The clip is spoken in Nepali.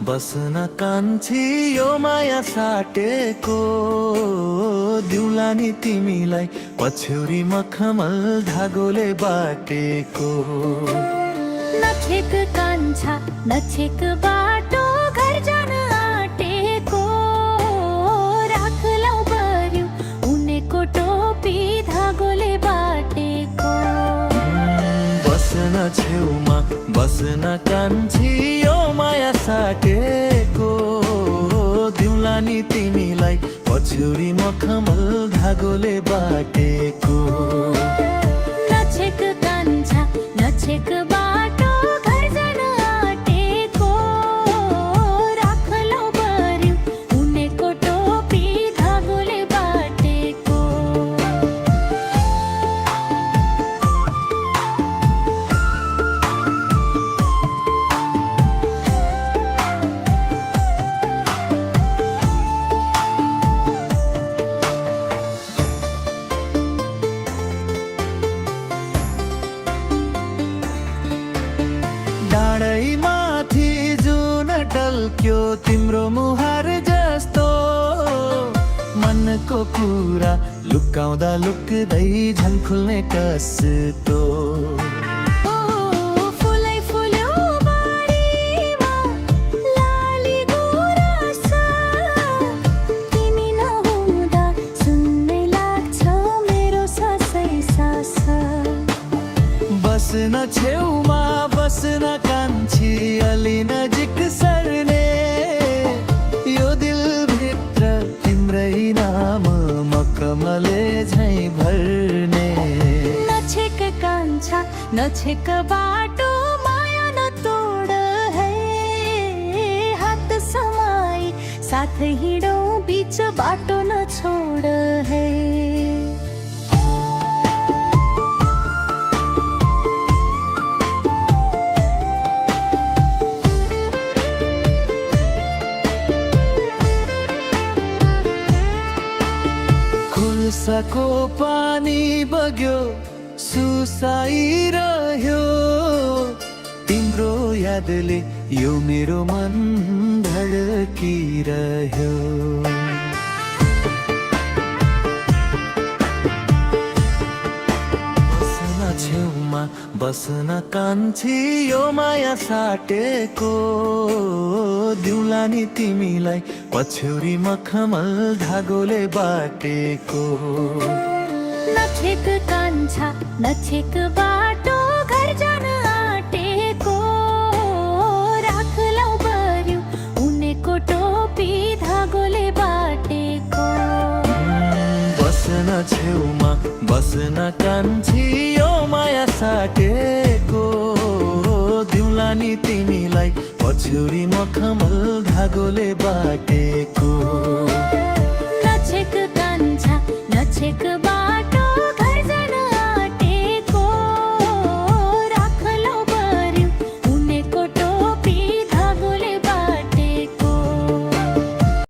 बस्न कान्छी यो माया साटेको दिउला नि तिमीलाई पछ्यौरी मखमल धागोले बाटेको। नछेक कान्छा नछेक बाटो घर जान आँटेको राख लौ बर्यो उनेको टोपी धागोले बाटेको। बस्न छेउमा बस्न कान्छी यो माया साटेको दिउला नि तिमीलाई पछ्यौरी मखमल धागोले बाटेको। नछेक कान्छा नछेक बाटो घर जान आँटेको राख लौ बर्यो उनेको टोपी धागोले बाटेको। डाँडै माथि जुन टल्क्यो तिम्रो मुहार जस्तो मनको कुरा लुकाउँदा लुक्दै झन् खुल्ने कस्तो। फुलै फुल्यो बारीमा लाली गुराँस तिमी नहुँदा सुन्नै लाग्छ मेरो सासै सास। बस्न छेउमा बस्न कान्छी अलि नजिक सर्ने यो दिलभित्र तिम्रै नाम मखमलले झैँ भर्ने। नछेक कान्छा नछेक बाटो माया नतोड है हात समाई साथ हिँडौँ बीच बाटो नछोड है। खुल्साको पानी बग्यो सुसाइरह्यो तिम्रो यादले यो मेरो मन धड्किरह्यो। बस्न छेउमा बस्न कान्छी यो माया साटेको दिउला नि तिमीलाई पछ्यौरी मखमल धागोले बाटेको। नछेक कान्छा नछेक बाटो घर जान आँटेको राख लौ बर्यो उनेको टोपी धागोले बाटेको। बस्न छेउमा बस्न कान्छी यो माया साटेको दिउला नि तिमीलाई पछ्यौरी मखमल धागोले बाटेको।